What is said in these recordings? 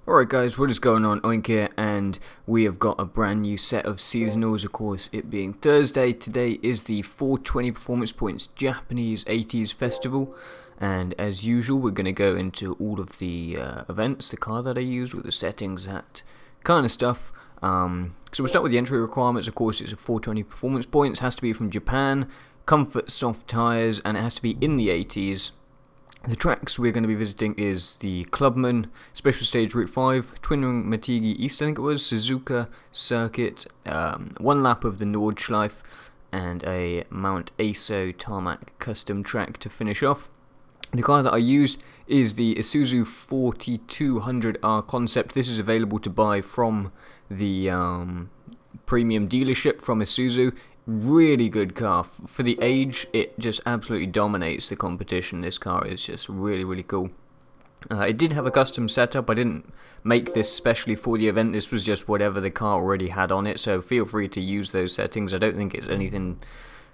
Alright guys, what is going on? Oink here, and we have got a brand new set of seasonals, of course it being Thursday. Today is the 420 Performance Points Japanese 80s Festival, and as usual we're going to go into all of the events, the car that I used, with the settings, that kind of stuff. So we'll start with the entry requirements. Of course it's a 420 Performance Points, has to be from Japan, comfort soft tyres, and it has to be in the 80s. The tracks we're going to be visiting is the Clubman, Special Stage Route 5, Twin Ring Matigi East, I think it was, Suzuka Circuit, one lap of the Nordschleife, and a Mount Aso Tarmac Custom track to finish off. The car that I used is the Isuzu 4200R Concept. This is available to buy from the premium dealership from Isuzu. Really good car. For the age, it just absolutely dominates the competition. This car is just really cool. It did have a custom setup. I didn't make this specially for the event. This was just whatever the car already had on it, so feel free to use those settings. I don't think it's anything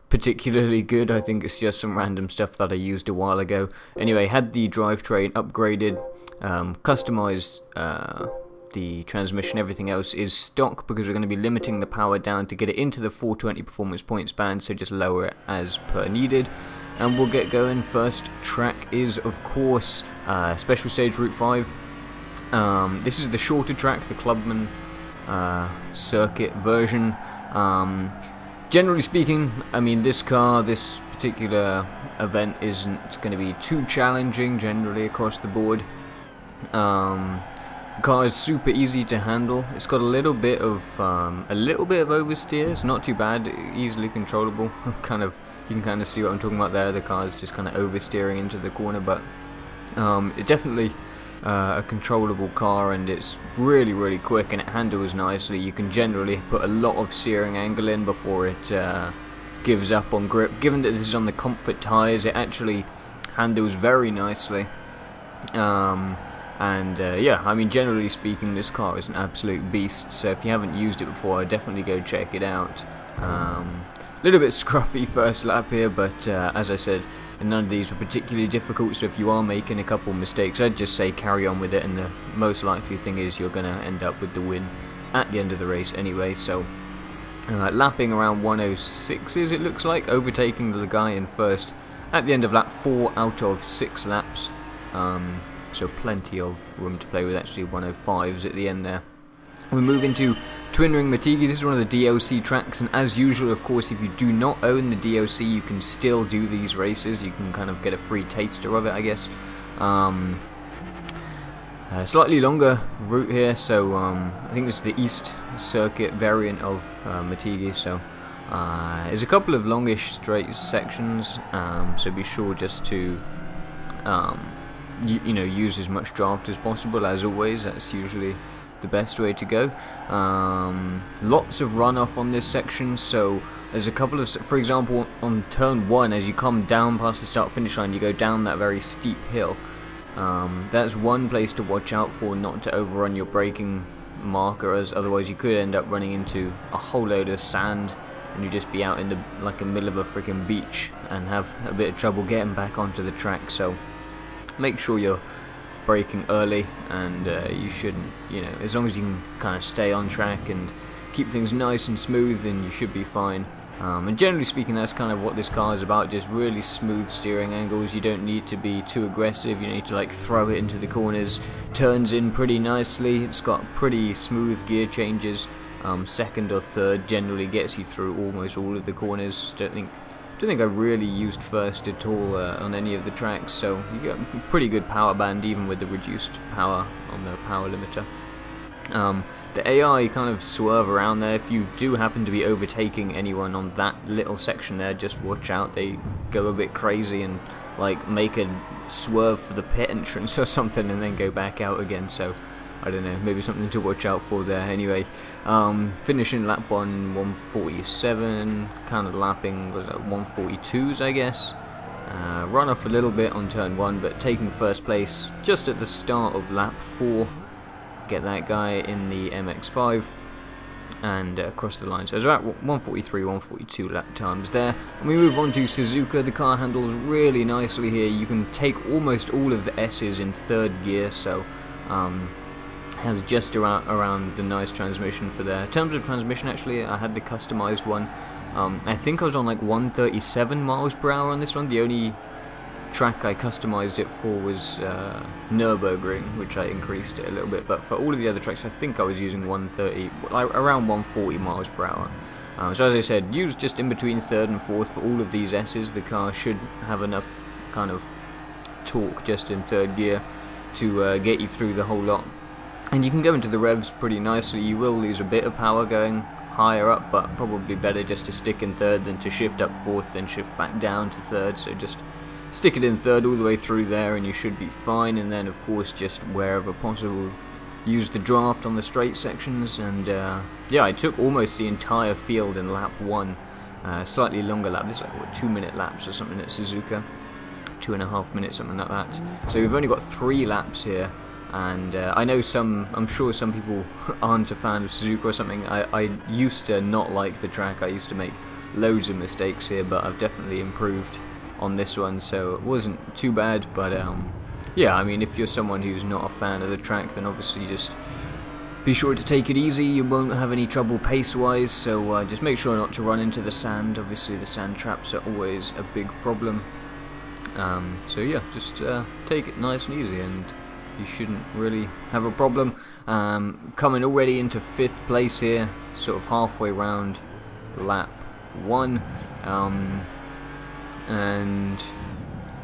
particularly good. I think it's just some random stuff that I used a while ago. Anyway, had the drivetrain upgraded, customized the transmission. Everything else is stock because we're going to be limiting the power down to get it into the 420 Performance Points band, so just lower it as per needed. And we'll get going. First track is, of course, Special Stage Route 5. This is the shorter track, the Clubman circuit version. Generally speaking, I mean, this particular event isn't going to be too challenging generally across the board. The car is super easy to handle. It's got a little bit of oversteer. It's not too bad, easily controllable. You can kind of see what I'm talking about there. The car is just kind of oversteering into the corner, but it's definitely a controllable car, and it's really quick, and it handles nicely. You can generally put a lot of steering angle in before it gives up on grip. Given that this is on the comfort tyres, it actually handles very nicely. Yeah, I mean, generally speaking, this car is an absolute beast, so if you haven't used it before, definitely go check it out. Little bit scruffy first lap here, but as I said, none of these were particularly difficult, so if you are making a couple mistakes, I'd just say carry on with it, and the most likely thing is you're going to end up with the win at the end of the race anyway. So lapping around 106s, it looks like, overtaking the guy in first at the end of lap 4 out of 6 laps. So plenty of room to play with, actually 105s at the end there. We move into Twin Ring Matigi. This is one of the DLC tracks, and as usual, of course, if you do not own the DLC, you can still do these races. You can kind of get a free taster of it, I guess. Slightly longer route here, so I think this is the East Circuit variant of Matigi, so there's a couple of longish straight sections, so be sure just to you know, use as much draft as possible. As always, that's usually the best way to go. Lots of runoff on this section, so there's a couple of, for example, on turn 1, as you come down past the start finish line, you go down that very steep hill. That's one place to watch out for, not to overrun your braking marker, as otherwise you could end up running into a whole load of sand and you just be out in the middle of a freaking beach and have a bit of trouble getting back onto the track. So make sure you're braking early, and you shouldn't, you know, as long as you can kind of stay on track and keep things nice and smooth, then you should be fine. And generally speaking, that's kind of what this car is about, just really smooth steering angles. You don't need to be too aggressive, you need to like throw it into the corners. Turns in pretty nicely, it's got pretty smooth gear changes. Second or third generally gets you through almost all of the corners. Don't think I really used first at all on any of the tracks, so you get a pretty good power band even with the reduced power on the power limiter. The AI kind of swerve around there. If you do happen to be overtaking anyone on that little section there, just watch out. They go a bit crazy and like make a swerve for the pit entrance or something and then go back out again, so I don't know, maybe something to watch out for there. Anyway, finishing lap 147, kind of lapping, was it 142s, I guess. Run off a little bit on turn 1, but taking first place just at the start of lap 4. Get that guy in the MX-5 and across the line. So it's about 143, 142 lap times there. And we move on to Suzuka. The car handles really nicely here. You can take almost all of the S's in third gear, so has just around the nice transmission for there. In terms of transmission, actually, I had the customized one. I think I was on like 137 miles per hour on this one. The only track I customized it for was Nürburgring, which I increased it a little bit, but for all of the other tracks I think I was using 130, like around 140 miles per hour. So as I said, use just in between third and fourth for all of these S's. The car should have enough kind of torque just in third gear to get you through the whole lot. And you can go into the revs pretty nicely. You will lose a bit of power going higher up, but probably better just to stick in third than to shift up fourth then shift back down to third. So just stick it in third all the way through there and you should be fine. And then of course, just wherever possible, use the draft on the straight sections. And yeah, I took almost the entire field in lap 1. Slightly longer lap. This is like what, 2-minute laps or something at Suzuka, 2.5 minutes, something like that. So we've only got 3 laps here. And I know I'm sure some people aren't a fan of Suzuka or something. I used to not like the track. I used to make loads of mistakes here, but I've definitely improved on this one, so it wasn't too bad. But yeah, I mean, if you're someone who's not a fan of the track, then obviously just be sure to take it easy. You won't have any trouble pace-wise, so just make sure not to run into the sand. Obviously, the sand traps are always a big problem. So yeah, just take it nice and easy, and you shouldn't really have a problem. Coming already into 5th place here, sort of halfway round lap 1. And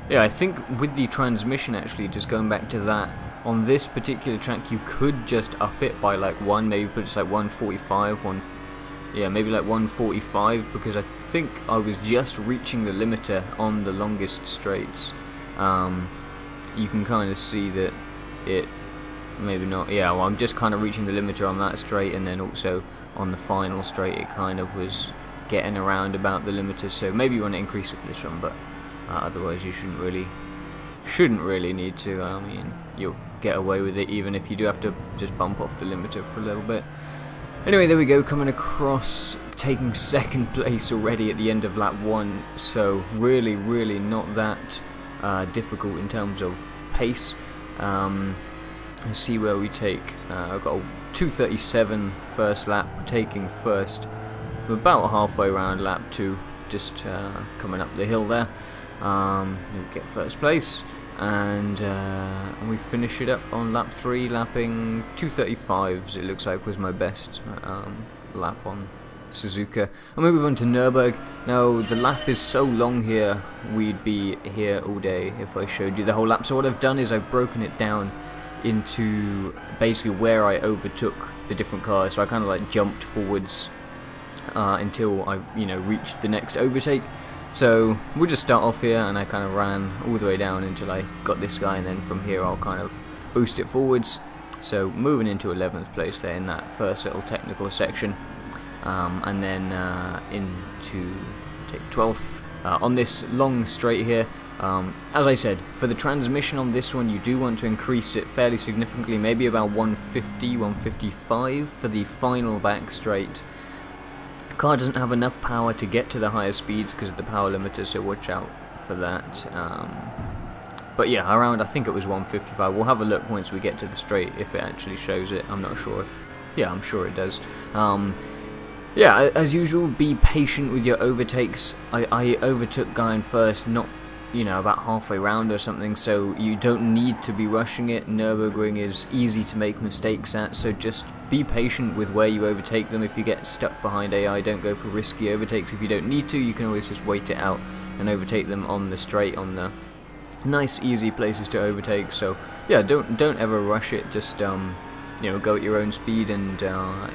yeah, I think with the transmission, actually, just going back to that, on this particular track you could just up it by like 1, maybe put it like 145, yeah, maybe like 145, because I think I was just reaching the limiter on the longest straights. You can kind of see that it, maybe not, yeah, well, I'm just kind of reaching the limiter on that straight, and then also on the final straight it kind of was getting around about the limiter, so maybe you want to increase it for this one, but otherwise you shouldn't really need to. I mean, you'll get away with it even if you do have to just bump off the limiter for a little bit. Anyway, there we go, coming across, taking 2nd place already at the end of lap 1, so really not that difficult in terms of pace. Let's see where we take. I've got a 2:37 first lap, taking first. We're about halfway around lap 2, just coming up the hill there. We'll get first place, and we finish it up on lap 3, lapping 2:35s. It looks like was my best lap on Suzuka. And we move on to Nürburgring. Now the lap is so long here, we'd be here all day if I showed you the whole lap. So what I've done is I've broken it down into basically where I overtook the different cars. So I kind of like jumped forwards until I reached the next overtake. So we'll just start off here, and I kind of ran all the way down until I got this guy, and then from here I'll kind of boost it forwards. So moving into 11th place there in that first little technical section. And then into take 12th on this long straight here. As I said, for the transmission on this one, you do want to increase it fairly significantly, maybe about 150, 155 for the final back straight. The car doesn't have enough power to get to the higher speeds because of the power limiter, so watch out for that. But yeah, around, I think it was 155. We'll have a look once we get to the straight if it actually shows it. I'm not sure if, yeah, I'm sure it does. Yeah, as usual, be patient with your overtakes. I overtook Guy in first, not, about halfway round or something, so you don't need to be rushing it. Nürburgring is easy to make mistakes at, so just be patient with where you overtake them. If you get stuck behind AI, don't go for risky overtakes. If you don't need to, you can always just wait it out and overtake them on the straight, on the nice, easy places to overtake. So yeah, don't ever rush it. Just go at your own speed, and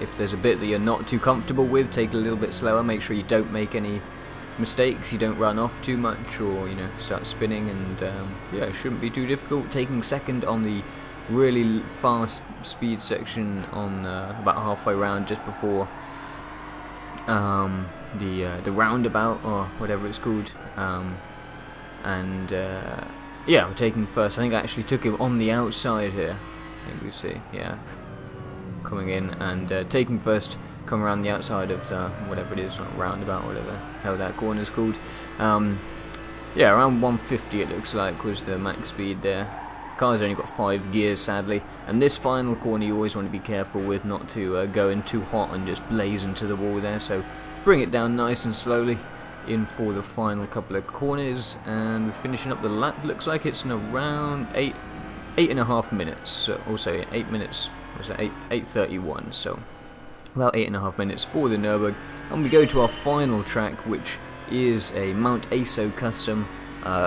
if there's a bit that you're not too comfortable with, take it a little bit slower. Make sure you don't make any mistakes, you don't run off too much, or start spinning, and yeah, it shouldn't be too difficult. Taking second on the really fast speed section on about halfway round, just before the roundabout or whatever it's called, and yeah, we're taking first. I think I actually took him on the outside here. I think we see, yeah, coming in and taking first, come around the outside of the whatever it is, roundabout, whatever hell that corner's called. Yeah, around 150 it looks like was the max speed there. Car's only got 5 gears, sadly, and this final corner you always want to be careful with, not to go in too hot and just blaze into the wall there. So bring it down nice and slowly in for the final couple of corners, and we're finishing up the lap. Looks like it's in around 8.5 minutes, also 8 minutes, was it 8:31, so about 8.5 minutes for the Nürburgring, and we go to our final track, which is a Mount Aso Custom.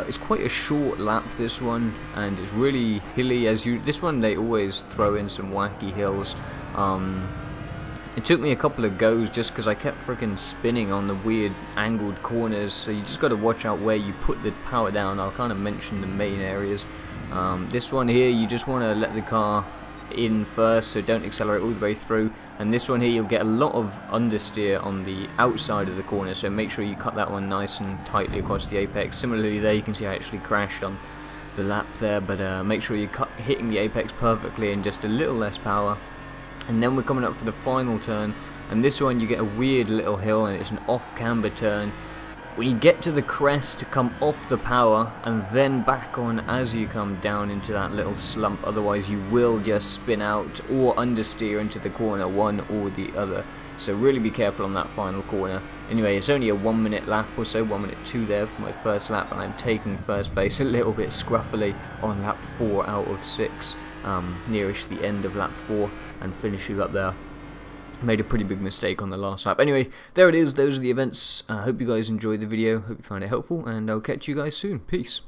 It's quite a short lap, this one, and it's really hilly. This one they always throw in some wacky hills. It took me a couple of goes just because I kept freaking spinning on the weird angled corners, so you just got to watch out where you put the power down. I'll kind of mention the main areas. This one here, you just want to let the car in first, so don't accelerate all the way through, and this one here you'll get a lot of understeer on the outside of the corner, so make sure you cut that one nice and tightly across the apex. Similarly there, you can see I actually crashed on the lap there, but make sure you're hitting the apex perfectly and just a little less power. And then we're coming up for the final turn, and this one you get a weird little hill, and it's an off camber turn. When you get to the crest, to come off the power and then back on as you come down into that little slump, otherwise you will just spin out or understeer into the corner, one or the other. So really be careful on that final corner. Anyway, it's only a 1 minute lap or so, 1 minute 2 there for my first lap, and I'm taking first place a little bit scruffily on lap 4 out of 6, nearish the end of lap 4, and finishing up there. Made a pretty big mistake on the last lap. Anyway, there it is. Those are the events. I hope you guys enjoyed the video. Hope you find it helpful, and I'll catch you guys soon. Peace.